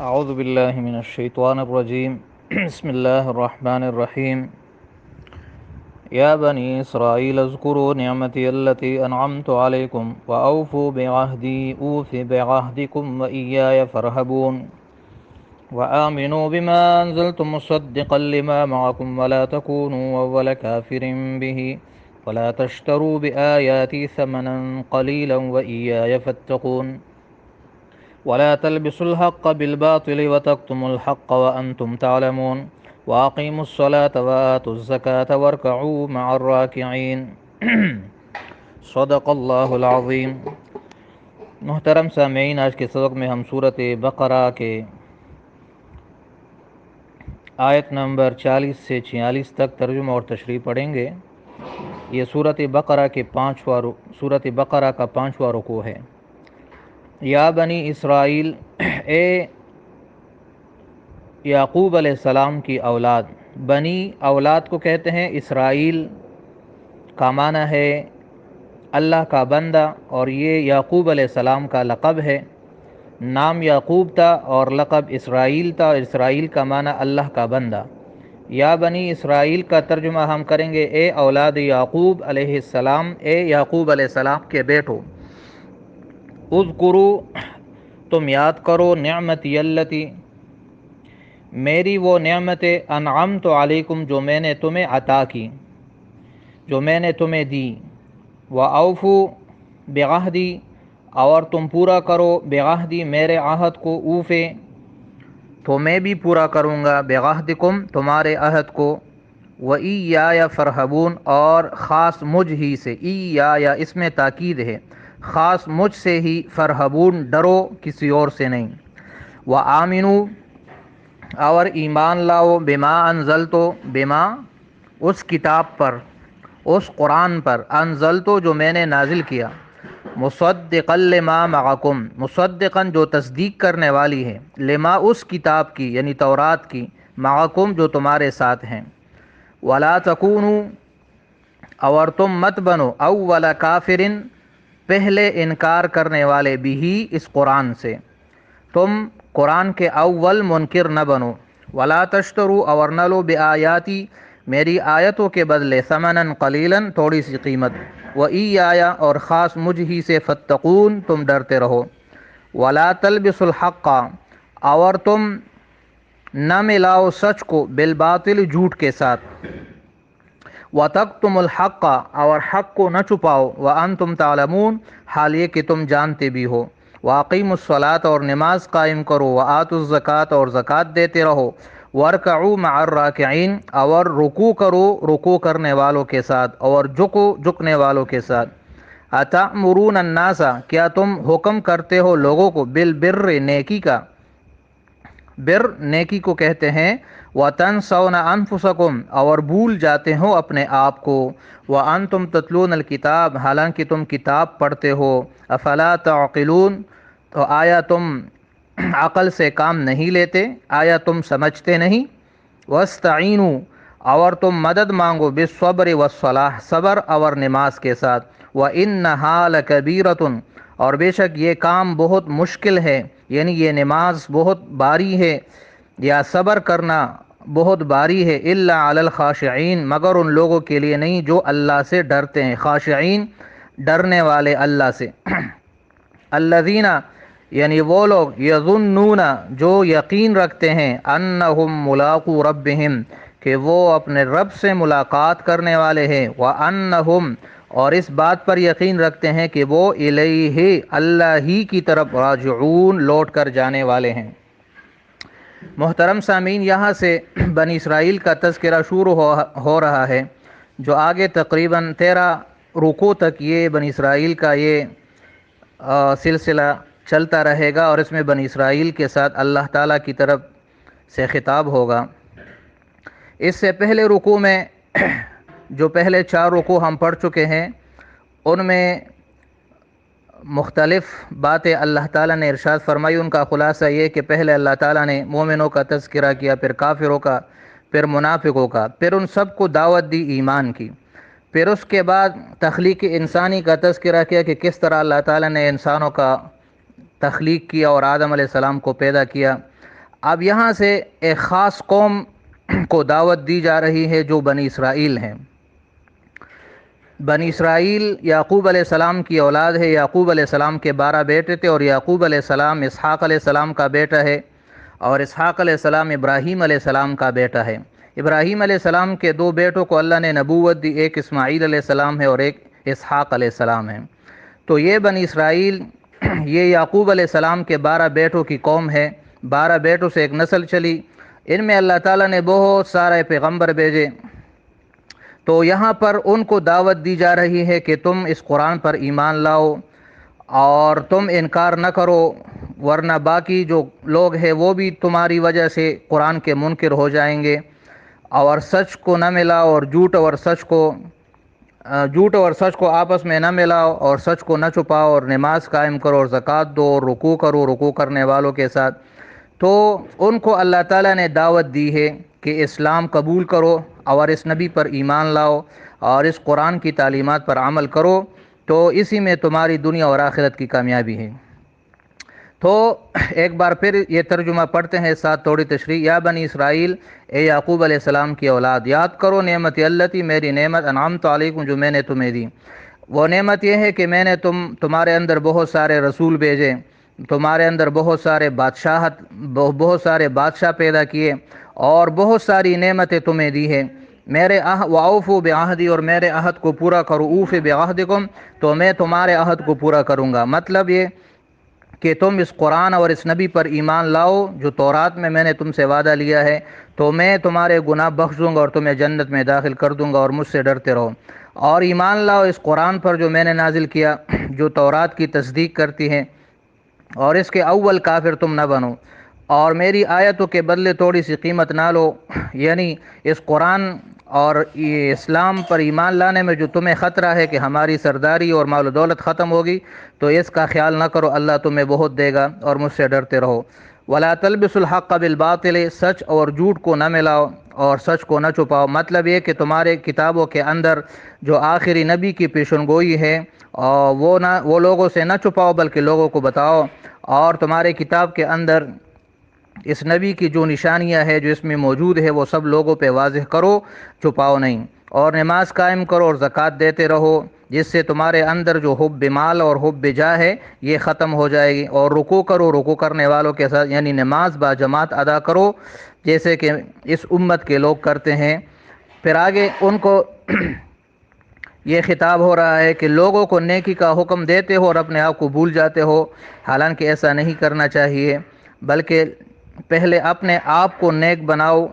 اعوذ باللہ من الشیطان الرجیم بسم اللہ الرحمن الرحیم یا بنی اسرائیل اذکروا نعمتی التي انعمت علیکم واوفوا بعہدی اوف بعہدکم وإیایا فارہبون وآمنوا بما انزلت مصدقا لما معکم ولا تکونوا اول کافر به ولا تشتروا بآیاتی ثمنا قلیلا وإیایا فاتقون ولا تلبسوا الحق بالباطل وتكتموا الحق وأنتم تعلمون وأقيموا الصلاة وآتوا الزكاة واركعوا مع الراكعين صدق اللہ العظیم۔ محترم سامعین، آج کے سبق میں ہم سورۃ بقرہ کے آیت نمبر 40 سے 46 تک ترجمہ اور تشریح پڑھیں گے۔ یہ سورۃ بقرہ کا 5واں رکوع ہے۔ یا بنی اسرائیل، اے یعقوب علیہ السلام کی اولاد۔ بنی اولاد کو کہتے ہیں، اسرائیل کا معنی ہے اللہ کا بندہ، اور یہ یعقوب علیہ السلام کا لقب ہے۔ نام یعقوب تھا اور لقب اسرائیل تھا، اور اسرائیل کا معنی اللہ کا بندہ۔ یا بنی اسرائیل کا ترجمہ ہم کریں گے اے اولاد یعقوب علیہ السلام، اے یعقوب علیہ السلام کے بیٹو۔ اذکروا، تم یاد کرو، نعمتی التی، میری وہ نعمت، انعمت علیکم، جو میں نے تمہیں عطا کی، جو میں نے تمہیں دی۔ وَأَوْفُوا بِعَہْدِی، اور تم پورا کرو، بعہدی، میرے عہد کو، اوفے، تو میں بھی پورا کروں گا، بعہدکم، تمہارے عہد کو، وَإِيَّايَ فَارْهَبُونَ، اور خاص مجھ ہی سے، ایایا اس میں تاکید ہے، خاص مجھ سے ہی، فرحبون، ڈرو، کسی اور سے نہیں۔ وَآمِنُوا، اور ایمان لاؤ، بما انزلتو، بما اس کتاب پر، اس قرآن پر، انزلتو جو میں نے نازل کیا، مصدقا لما معکم، مصدقاً جو تصدیق کرنے والی ہے، لما اس کتاب کی یعنی تورات کی، معکم جو تمہارے ساتھ ہیں۔ ولا تکونوا، اور تم مت بنو، اول کافرن، پہلے انکار کرنے والے، بھی اس قرآن سے، تم قرآن کے اول منکر نہ بنو۔ ولا تشتروا، اور نہ لو، بآیاتی، میری آیتوں کے بدلے، ثمنا قلیلا، تھوڑی سی قیمت، وإیایا، اور خاص مجھ ہی سے، فاتقون، تم ڈرتے رہو۔ ولا تلبسوا الحق، اور تم نہ ملاؤ سچ کو، بالباطل، جھوٹ کے ساتھ، وَتَكْتُمُ الْحَقَّ، اور حق کو نہ چھپاؤ، وَأَنْتُمْ تَعْلَمُونَ، حال یہ کہ تم جانتے بھی ہو۔ وَأَقِيمُوا الصَّلَاةَ، اور نماز قائم کرو، وَآتُوا الزَّكَاةَ، اور زکوٰۃ دیتے رہو، وَارْكَعُوا مَعَ الرَّاكِعِينَ، اور رکوع کرو رکوع کرنے والوں کے ساتھ، اور جھکنے والوں کے ساتھ۔ أَتَأْمُرُونَ النَّاسَ، کیا تم حکم کرتے ہو لوگوں کو، بالبر، نیکی کا، بر نیکی کو کہتے ہیں، وَتَنْسَوْنَ أَنفُسَكُمْ، اور بھول جاتے ہو اپنے آپ کو، وَأَنْتُمْ تَتْلُونَ الْكِتَابَ، حالانکہ تم کتاب پڑھتے ہو، أَفَلَا تَعْقِلُونَ، تو آیا تم عقل سے کام نہیں لیتے، آیا تم سمجھتے نہیں۔ وَاسْتَعِینُوا، اور تم مدد مانگو، بِالصَّبْرِ وَالصَّلَاةِ، صبر اور نماز کے ساتھ، وَإِنَّهَا لَكَبِیرَةٌ، اور بے شک یہ کام بہت مشکل ہے، یعنی یہ نماز بہت باری ہے، یا صبر کرنا بہت باری ہے، الا علی الخاشعین، مگر ان لوگوں کے لیے نہیں جو اللہ سے ڈرتے ہیں، خاشعین، ڈرنے والے اللہ سے۔ الذین، یعنی وہ لوگ، یظنون، جو یقین رکھتے ہیں، انہم ملاقو ربہم، کہ وہ اپنے رب سے ملاقات کرنے والے ہیں، وانہم، اور اس بات پر یقین رکھتے ہیں کہ وہ الیہ، اللہ ہی کی طرف، راجعون، لوٹ کر جانے والے ہیں۔ محترم سامعین، یہاں سے بنی اسرائیل کا تذکرہ شروع ہو رہا ہے، جو آگے تقریباً 13 رکوع تک یہ بنی اسرائیل کا یہ سلسلہ چلتا رہے گا، اور اس میں بنی اسرائیل کے ساتھ اللہ تعالیٰ کی طرف سے خطاب ہوگا۔ اس سے پہلے رکوع میں جو پہلے 4 رکوع ہم پڑھ چکے ہیں، ان میں مختلف باتیں اللہ تعالیٰ نے ارشاد فرمائی۔ ان کا خلاصہ یہ کہ پہلے اللہ تعالیٰ نے مومنوں کا تذکرہ کیا، پھر کافروں کا، پھر منافقوں کا، پھر ان سب کو دعوت دی ایمان کی، پھر اس کے بعد تخلیق انسانی کا تذکرہ کیا کہ کس طرح اللہ تعالیٰ نے انسانوں کا تخلیق کیا اور آدم علیہ السلام کو پیدا کیا۔ اب یہاں سے ایک خاص قوم کو دعوت دی جا رہی ہے جو بنی اسرائیل ہیں۔ بنی اسرائیل یعقوب علیہ السلام کی اولاد ہے۔ یعقوب علیہ السلام کے 12 بیٹے تھے، اور یعقوب علیہ السلام اسحاق علیہ السلام کا بیٹا ہے، اور اسحاق علیہ السلام ابراہیم علیہ السلام کا بیٹا ہے۔ ابراہیم علیہ السلام کے 2 بیٹوں کو اللہ نے نبوت دی، ایک اسماعیل علیہ السلام ہے اور ایک اسحاق علیہ السلام ہے۔ تو یہ بنی اسرائیل یہ یعقوب علیہ السلام کے 12 بیٹوں کی قوم ہے۔ 12 بیٹوں سے ایک نسل چلی، ان میں اللہ تعالیٰ نے بہت سارے پیغمبر بھیجے۔ تو یہاں پر ان کو دعوت دی جا رہی ہے کہ تم اس قرآن پر ایمان لاؤ اور تم انکار نہ کرو، ورنہ باقی جو لوگ ہیں وہ بھی تمہاری وجہ سے قرآن کے منکر ہو جائیں گے، اور سچ کو نہ ملاؤ اور جھوٹ اور سچ کو آپس میں نہ ملاؤ، اور سچ کو نہ چھپاؤ، اور نماز قائم کرو اور زکوٰۃ دو اور رکوع کرو رکوع کرنے والوں کے ساتھ۔ تو ان کو اللہ تعالیٰ نے دعوت دی ہے کہ اسلام قبول کرو اور اس نبی پر ایمان لاؤ اور اس قرآن کی تعلیمات پر عمل کرو، تو اسی میں تمہاری دنیا اور آخرت کی کامیابی ہے۔ تو ایک بار پھر یہ ترجمہ پڑھتے ہیں، ساتھ تھوڑی تشریح۔ یا بنی اسرائیل، اے یعقوب علیہ السلام کی اولاد، یاد کرو نعمت التی، میری نعمت انعمت علیکم جو میں نے تمہیں دی۔ وہ نعمت یہ ہے کہ میں نے تمہارے اندر بہت سارے رسول بھیجے، تمہارے اندر بہت سارے بادشاہ پیدا کیے، اور بہت ساری نعمتیں تمہیں دی ہیں۔ میرے وَأَوْفُوا بِعَہْدِی، اور میرے عہد کو پورا کرو، اوف بعہدکم، تو میں تمہارے عہد کو پورا کروں گا۔ مطلب یہ کہ تم اس قرآن اور اس نبی پر ایمان لاؤ جو تورات میں نے تم سے وعدہ لیا ہے، تو میں تمہارے گناہ بخش دوں گا اور تمہیں جنت میں داخل کر دوں گا، اور مجھ سے ڈرتے رہو۔ اور ایمان لاؤ اس قرآن پر جو میں نے نازل کیا، جو تورات کی تصدیق کرتی ہے، اور اس کے اول کافر تم نہ بنو، اور میری آیتوں کے بدلے تھوڑی سی قیمت نہ لو۔ یعنی اس قرآن اور یہ اسلام پر ایمان لانے میں جو تمہیں خطرہ ہے کہ ہماری سرداری اور مال و دولت ختم ہوگی، تو اس کا خیال نہ کرو، اللہ تمہیں بہت دے گا، اور مجھ سے ڈرتے رہو۔ وَلَا تَلْبِسُوا الْحَقَّ بِالْبَاطِلِ، سچ اور جھوٹ کو نہ ملاؤ اور سچ کو نہ چھپاؤ۔ مطلب یہ کہ تمہارے کتابوں کے اندر جو آخری نبی کی پیشن گوئی ہے، اور وہ لوگوں سے نہ چھپاؤ بلکہ لوگوں کو بتاؤ، اور تمہارے کتاب کے اندر اس نبی کی جو نشانیاں ہے جو اس میں موجود ہے وہ سب لوگوں پہ واضح کرو، چھپاؤ نہیں۔ اور نماز قائم کرو اور زکوٰۃ دیتے رہو، جس سے تمہارے اندر جو حب مال اور حب جاہ ہے یہ ختم ہو جائے گی۔ اور رکوع کرو، رکوع کرنے والوں کے ساتھ، یعنی نماز با جماعت ادا کرو جیسے کہ اس امت کے لوگ کرتے ہیں۔ پھر آگے ان کو یہ خطاب ہو رہا ہے کہ لوگوں کو نیکی کا حکم دیتے ہو اور اپنے آپ کو بھول جاتے ہو، حالانکہ ایسا نہیں کرنا چاہیے، بلکہ پہلے اپنے آپ کو نیک بناؤ،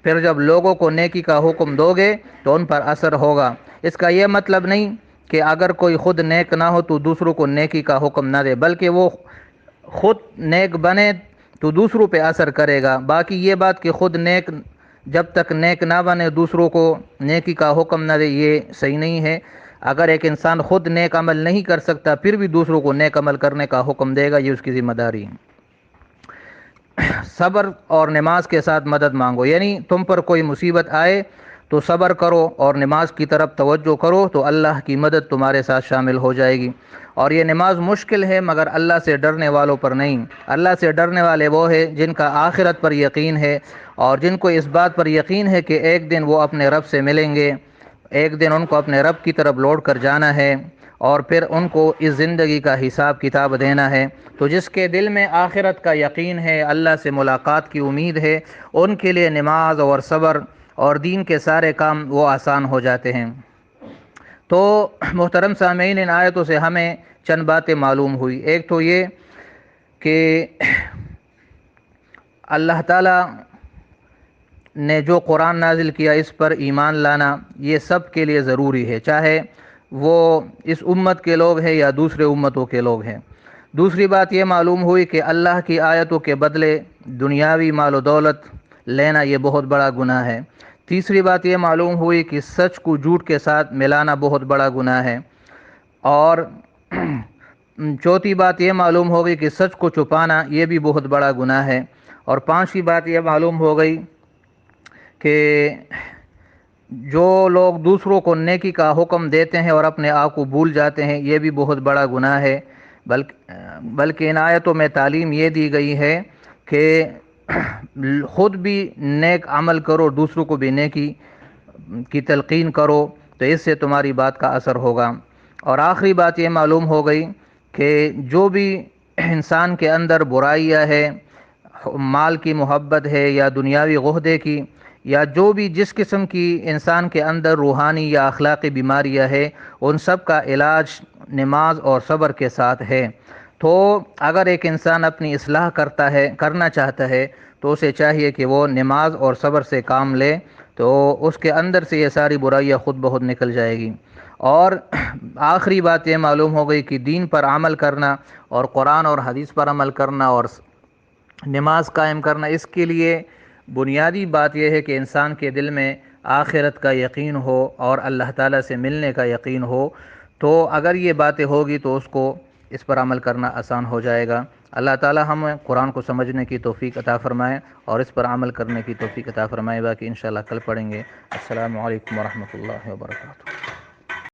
پھر جب لوگوں کو نیکی کا حکم دو گے تو ان پر اثر ہوگا۔ اس کا یہ مطلب نہیں کہ اگر کوئی خود نیک نہ ہو تو دوسروں کو نیکی کا حکم نہ دے، بلکہ وہ خود نیک بنے تو دوسروں پہ اثر کرے گا۔ باقی یہ بات کہ خود نیک جب تک نیک نہ بنے دوسروں کو نیکی کا حکم نہ دے، یہ صحیح نہیں ہے۔ اگر ایک انسان خود نیک عمل نہیں کر سکتا پھر بھی دوسروں کو نیک عمل کرنے کا حکم دے گا، یہ اس کی ذمہ داری ہے۔ صبر اور نماز کے ساتھ مدد مانگو، یعنی تم پر کوئی مصیبت آئے تو صبر کرو اور نماز کی طرف توجہ کرو تو اللہ کی مدد تمہارے ساتھ شامل ہو جائے گی۔ اور یہ نماز مشکل ہے مگر اللہ سے ڈرنے والوں پر نہیں۔ اللہ سے ڈرنے والے وہ ہیں جن کا آخرت پر یقین ہے، اور جن کو اس بات پر یقین ہے کہ ایک دن وہ اپنے رب سے ملیں گے، ایک دن ان کو اپنے رب کی طرف لوٹ کر جانا ہے، اور پھر ان کو اس زندگی کا حساب کتاب دینا ہے۔ تو جس کے دل میں آخرت کا یقین ہے، اللہ سے ملاقات کی امید ہے، ان کے لیے نماز اور صبر اور دین کے سارے کام وہ آسان ہو جاتے ہیں۔ تو محترم سامعین، ان آیتوں سے ہمیں چند باتیں معلوم ہوئی۔ ایک تو یہ کہ اللہ تعالیٰ نے جو قرآن نازل کیا اس پر ایمان لانا یہ سب کے لیے ضروری ہے، چاہے وہ اس امت کے لوگ ہیں یا دوسرے امتوں کے لوگ ہیں۔ دوسری بات یہ معلوم ہوئی کہ اللہ کی آیتوں کے بدلے دنیاوی مال و دولت لینا یہ بہت بڑا گناہ ہے۔ تیسری بات یہ معلوم ہوئی کہ سچ کو جھوٹ کے ساتھ ملانا بہت بڑا گناہ ہے۔ اور چوتھی بات یہ معلوم ہو گئی کہ سچ کو چھپانا یہ بھی بہت بڑا گناہ ہے۔ اور پانچویں بات یہ معلوم ہو گئی کہ جو لوگ دوسروں کو نیکی کا حکم دیتے ہیں اور اپنے آپ کو بھول جاتے ہیں یہ بھی بہت بڑا گناہ ہے۔ بلکہ ان آیتوں میں تعلیم یہ دی گئی ہے کہ خود بھی نیک عمل کرو، دوسروں کو بھی نیکی کی تلقین کرو، تو اس سے تمہاری بات کا اثر ہوگا۔ اور آخری بات یہ معلوم ہو گئی کہ جو بھی انسان کے اندر برائیاں ہے، مال کی محبت ہے یا دنیاوی غہدے کی، یا جو بھی جس قسم کی انسان کے اندر روحانی یا اخلاقی بیماریاں ہے، ان سب کا علاج نماز اور صبر کے ساتھ ہے۔ تو اگر ایک انسان اپنی اصلاح کرنا چاہتا ہے تو اسے چاہیے کہ وہ نماز اور صبر سے کام لے، تو اس کے اندر سے یہ ساری برائیاں خود بخود نکل جائے گی۔ اور آخری بات یہ معلوم ہو گئی کہ دین پر عمل کرنا اور قرآن اور حدیث پر عمل کرنا اور نماز قائم کرنا، اس کے لیے بنیادی بات یہ ہے کہ انسان کے دل میں آخرت کا یقین ہو اور اللہ تعالیٰ سے ملنے کا یقین ہو۔ تو اگر یہ باتیں ہوگی تو اس پر عمل کرنا آسان ہو جائے گا۔ اللہ تعالیٰ ہمیں قرآن کو سمجھنے کی توفیق عطا فرمائے اور اس پر عمل کرنے کی توفیق عطا فرمائے، باقی انشاءاللہ کل پڑھیں گے۔ السلام علیکم ورحمۃ اللہ وبرکاتہ۔